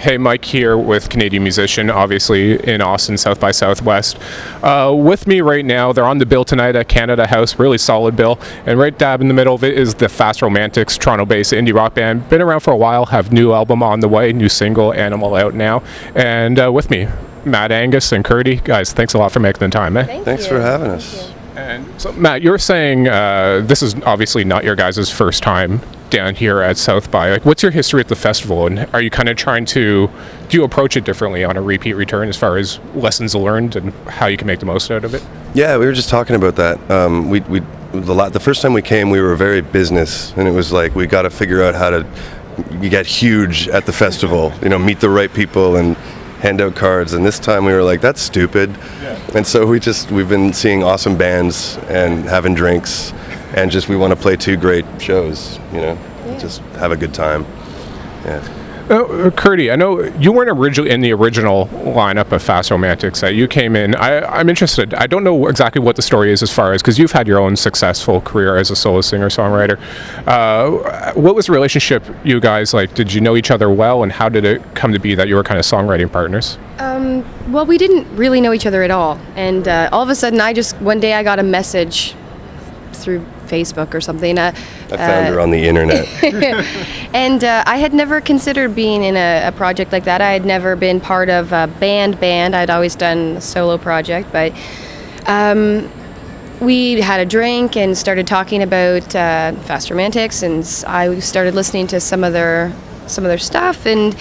Hey, Mike here with Canadian Musician, obviously in Austin, South by Southwest. With me right now, they're on the bill tonight at Canada House, really solid bill. And right dab in the middle of it is the Fast Romantics, Toronto-based indie rock band. Been around for a while, have new album on the way, new single, Animal, out now. And with me, Matt, Angus, and Kirty. Guys, thanks a lot for making the time. Thanks for having us. And so, Matt, you're saying this is obviously not your guys' first time down here at South by. Like, what's your history at the festival, and are you kind of trying to, do you approach it differently on a repeat return as far as lessons learned and how you can make the most out of it? Yeah, we were just talking about that. The first time we came, we were very business, and it was like we got to figure out how to get huge at the festival. Meet the right people and hand out cards. And this time we were like, that's stupid. Yeah. And so we've been seeing awesome bands and having drinks. And we want to play two great shows, just have a good time. Yeah. Kirty, I know you weren't originally in the original lineup of Fast Romantics. You came in. I'm interested. I don't know exactly what the story is as far as, because you've had your own successful career as a solo singer-songwriter. What was the relationship you guys like? Did you know each other well, and how did it come to be that you were kind of songwriting partners? Well, we didn't really know each other at all. And all of a sudden, one day I got a message through Facebook or something. I found her on the internet. And I had never considered being in a project like that. I had never been part of a band. I'd always done a solo project, but we had a drink and started talking about Fast Romantics, and I started listening to some of their stuff, and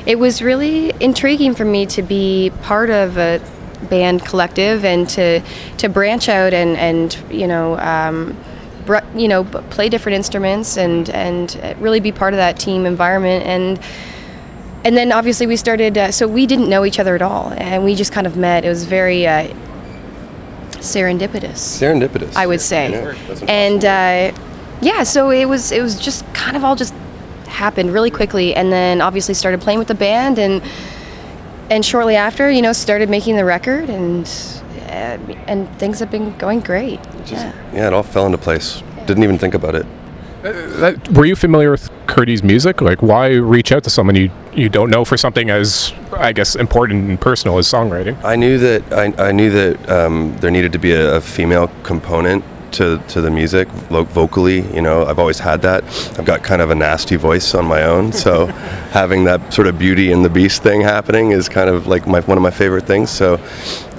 it was really intriguing for me to be part of a band collective and to branch out and play different instruments and really be part of that team environment. And then obviously we started, so we didn't know each other at all, and we just kind of met. It was very serendipitous, I would say. And so it was just kind of all just happened really quickly, and then obviously started playing with the band, and shortly after, started making the record, and things have been going great. It all fell into place. Didn't even think about it. Were you familiar with Kirty's music? Like, why reach out to someone you don't know for something as, I guess, important and personal as songwriting? I knew that there needed to be a female component to the music, vocally. I've always had that. I've got kind of a nasty voice on my own, so having that sort of Beauty and the Beast thing happening is kind of like one of my favorite things. So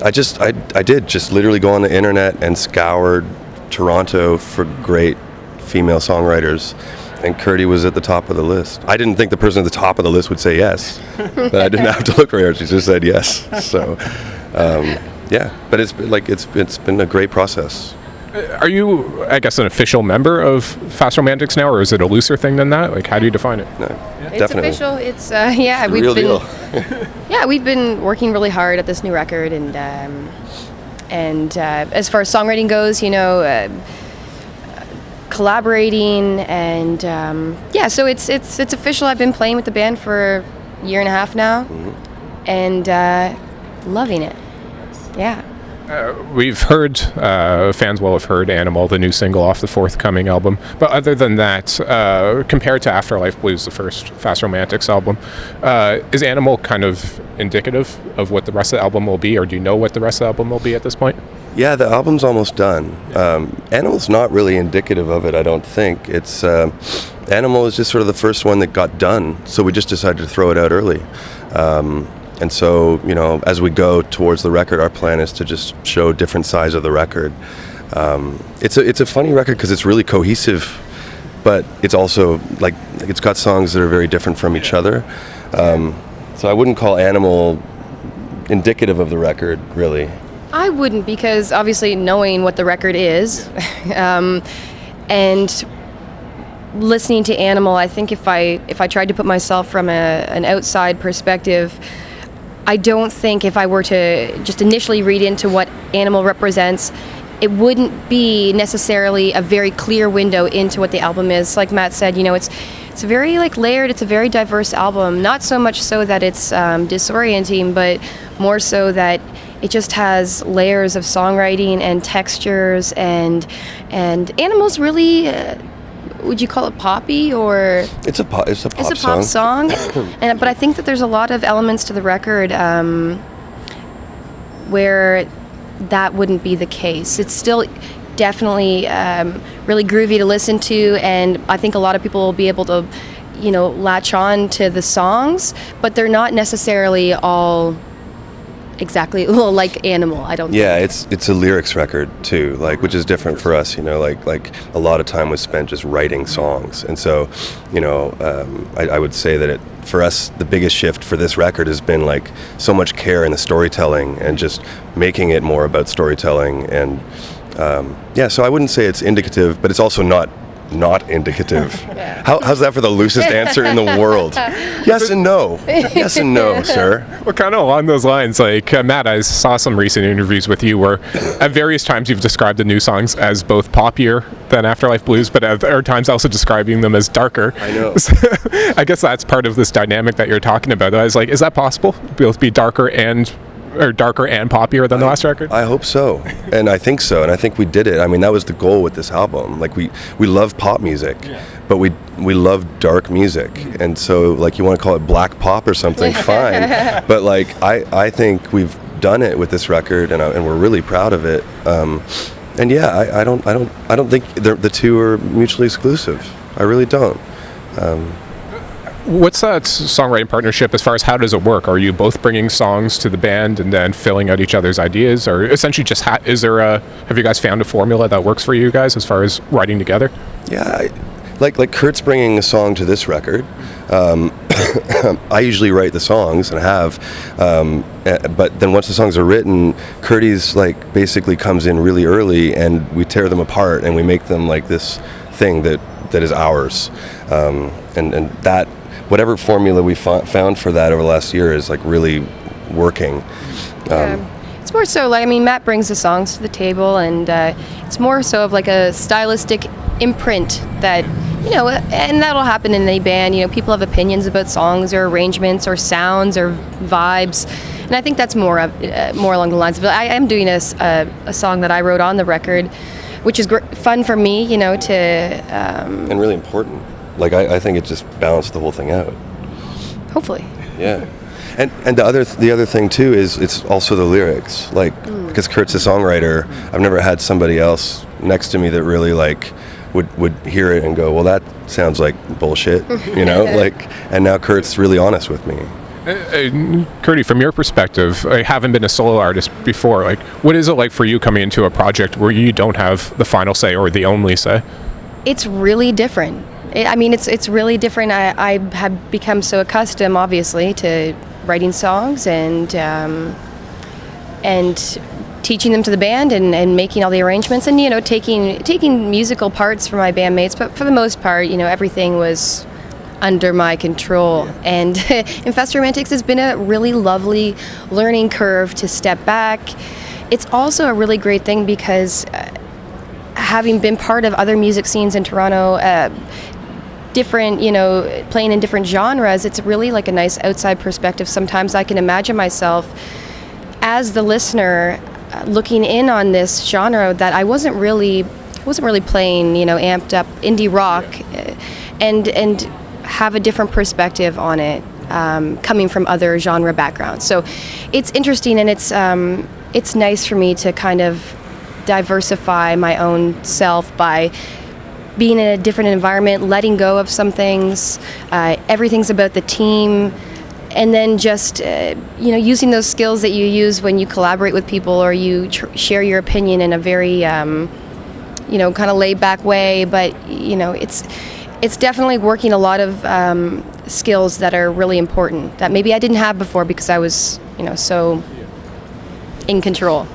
I did just literally go on the internet and scoured Toronto for great female songwriters, and Kirty was at the top of the list. I didn't think the person at the top of the list would say yes, but I didn't have to look very hard. She just said yes. So but it's been a great process. Are you, I guess, an official member of Fast Romantics now, or is it a looser thing than that? Like, how do you define it? No, it's definitely official. It's real deal. We've been working really hard at this new record, and as far as songwriting goes, collaborating, and so it's official. I've been playing with the band for a year and a half now, and loving it. Yeah. We've heard, fans will have heard Animal, the new single off the forthcoming album. But other than that, compared to Afterlife Blues, the first Fast Romantics album, is Animal kind of indicative of what the rest of the album will be, or do you know what the rest of the album will be at this point? Yeah, the album's almost done. Animal's not really indicative of it, I don't think. It's Animal is just sort of the first one that got done, so we just decided to throw it out early. And so, as we go towards the record, our plan is to just show different sides of the record. It's a funny record because it's really cohesive, but it's also like it's got songs that are very different from each other. So I wouldn't call Animal indicative of the record, really. I wouldn't, because obviously knowing what the record is, and listening to Animal, I think if I tried to put myself from an outside perspective, I don't think if I were to just initially read into what Animal represents, it wouldn't be necessarily a very clear window into what the album is. Like Matt said, it's very layered. It's a very diverse album. Not so much so that it's disorienting, but more so that it just has layers of songwriting and textures, and Animal's really would you call it poppy, or It's a pop it's a pop song? But I think that there's a lot of elements to the record where that wouldn't be the case. It's still definitely really groovy to listen to, and I think a lot of people will be able to, latch on to the songs, but they're not necessarily all exactly like Animal. I don't. Yeah, think. it's a lyrics record too, like, which is different for us. Like a lot of time was spent just writing songs, and so, I would say that for us, the biggest shift for this record has been like so much care in the storytelling and just making it more about storytelling. And so I wouldn't say it's indicative, but it's also not indicative. Yeah. How's that for the loosest answer in the world? Yes and no. Yes and no, sir. Well, kind of along those lines, like Matt, I saw some recent interviews with you where at various times you've described the new songs as both poppier than Afterlife Blues, but at other times also describing them as darker. I know. So, I guess that's part of this dynamic that you're talking about. I was like, is that possible? Both be darker and poppier than the last record? I hope so, and I think so, and I think we did it. I mean, that was the goal with this album. Like, we love pop music, but we love dark music, and so, like, you want to call it black pop or something, fine. But like, I think we've done it with this record, and we're really proud of it. And yeah, I don't think the two are mutually exclusive. I really don't. What's that songwriting partnership as far as how does it work? Are you both bringing songs to the band and then filling out each other's ideas, or essentially just have you guys found a formula that works for you guys as far as writing together? Yeah, like Kurt's bringing a song to this record. I usually write the songs and have, but then once the songs are written, Kirty's like basically comes in really early, and we tear them apart and we make them like this thing that is ours, and that. Whatever formula we found for that over the last year is like really working. It's more so like, Matt brings the songs to the table, and it's more so of like a stylistic imprint that, and that'll happen in any band. People have opinions about songs or arrangements or sounds or vibes, and I think that's more along the lines of, I am doing a song that I wrote on the record, which is fun for me, to... and really important. Like, I think it just balanced the whole thing out. Hopefully. Yeah. And the other thing too is it's also the lyrics. Like, because Kurt's a songwriter, I've never had somebody else next to me that really like would hear it and go, well, that sounds like bullshit, like, and now Kurt's really honest with me. Kirty, from your perspective, having been a solo artist before, like, what is it like for you coming into a project where you don't have the final say or the only say? It's really different. It's really different. I have become so accustomed, obviously, to writing songs and teaching them to the band and making all the arrangements and taking musical parts from my bandmates. But for the most part, everything was under my control. And Infest Romantics has been a really lovely learning curve to step back. It's also a really great thing because having been part of other music scenes in Toronto, different, playing in different genres, it's really like a nice outside perspective. Sometimes I can imagine myself as the listener looking in on this genre that I wasn't really playing, amped up indie rock, and have a different perspective on it, coming from other genre backgrounds. So it's interesting, and it's nice for me to kind of diversify my own self by being in a different environment, letting go of some things. Everything's about the team, and then just using those skills that you use when you collaborate with people or you share your opinion in a very kind of laid back way. But it's definitely working a lot of skills that are really important that maybe I didn't have before because I was so in control.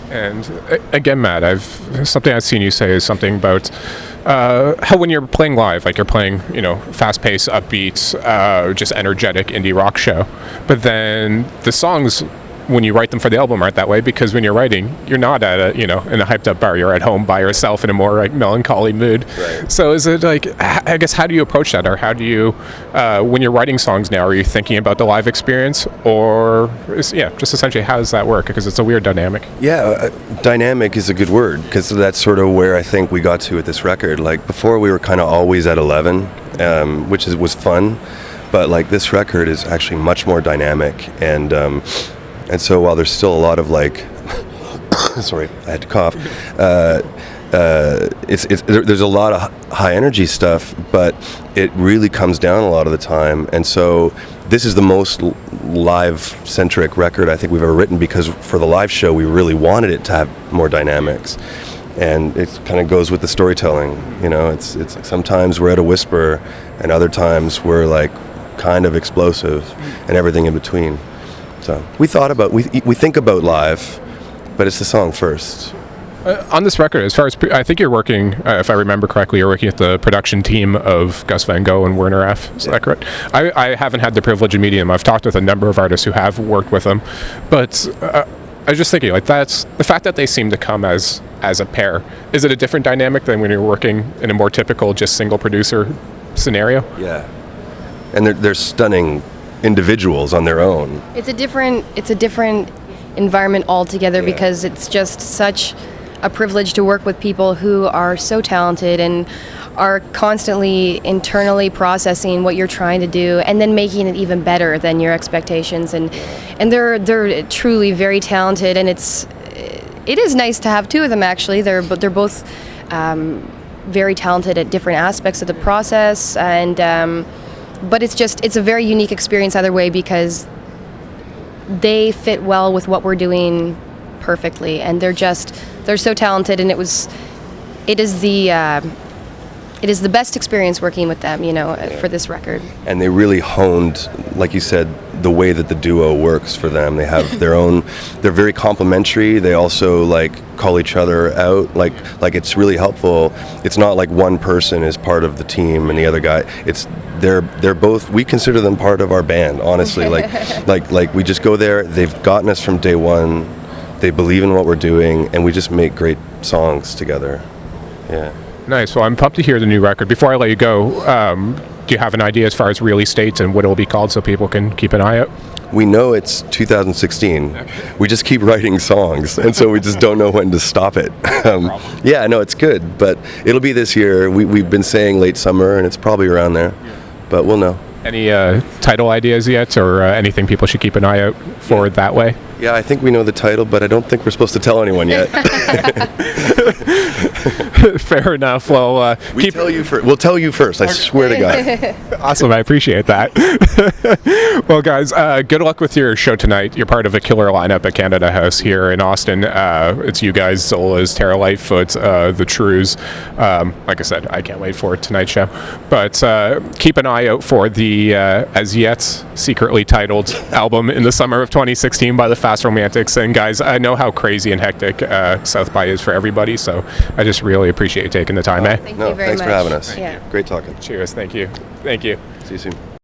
And again, Matt, something I've seen you say is something about how when you're playing live, like you're playing, fast-paced, upbeat, just energetic indie rock show, but then the songs when you write them for the album aren't that way, because when you're writing, you're not at a, in a hyped up bar. You're at home by yourself in a more like melancholy mood. Right. So is it like, I guess, how do you approach that, or how do you, when you're writing songs now, are you thinking about the live experience, or just essentially how does that work? Because it's a weird dynamic. Yeah, dynamic is a good word, because that's sort of where I think we got to with this record. Like before, we were kind of always at 11, which was fun, but like this record is actually much more dynamic, and so while there's still a lot of like, sorry, I had to cough. There's a lot of high energy stuff, but it really comes down a lot of the time, and so this is the most live-centric record I think we've ever written, because for the live show we really wanted it to have more dynamics, and it kind of goes with the storytelling. It's sometimes we're at a whisper, and other times we're like kind of explosive, and everything in between. So we think about live, but it's the song first. On this record, as far as I think you're working, if I remember correctly, you're working with the production team of Gus Van Gogh and Werner F. Is that correct? I haven't had the privilege of meeting him. I've talked with a number of artists who have worked with him, but I was just thinking, like, that's the fact that they seem to come as a pair. Is it a different dynamic than when you're working in a more typical just single producer scenario? Yeah, and they're stunning individuals on their own. It's a different environment altogether, because it's just such a privilege to work with people who are so talented and are constantly internally processing what you're trying to do and then making it even better than your expectations, and they're truly very talented, and it is nice to have two of them actually. They're both very talented at different aspects of the process, and but it's a very unique experience either way, because they fit well with what we're doing perfectly, and they're so talented, and it is the best experience working with them, for this record. And they really honed, like you said, the way that the duo works for them. They have their own, they're very complementary. They also like call each other out. Like it's really helpful. It's not like one person is part of the team and the other guy. They're both, we consider them part of our band, honestly. like we just go there. They've gotten us from day one. They believe in what we're doing, and we just make great songs together. Yeah. Nice. Well, I'm pumped to hear the new record. Before I let you go, do you have an idea as far as release dates and what it'll be called so people can keep an eye out? We know it's 2016. We just keep writing songs, and so we just don't know when to stop it. Yeah, no, it's good, but it'll be this year. We've been saying late summer, and it's probably around there, but we'll know. Any title ideas yet, or anything people should keep an eye out for that way? Yeah, I think we know the title, but I don't think we're supposed to tell anyone yet. Fair enough. Well, we'll tell you first. I swear to God. Awesome. I appreciate that. Well, guys, good luck with your show tonight. You're part of a killer lineup at Canada House here in Austin. It's you guys, Zola's, Tara Lightfoot, the Trues. Like I said, I can't wait for tonight's show. But keep an eye out for the as yet secretly titled album in the summer of 2016 by the Fast Romantics. And guys, I know how crazy and hectic South by is for everybody, so I just really appreciate you taking the time. Thank you very thanks much. for having us. Yeah. Great talking. Cheers. Thank you. Thank you. See you soon.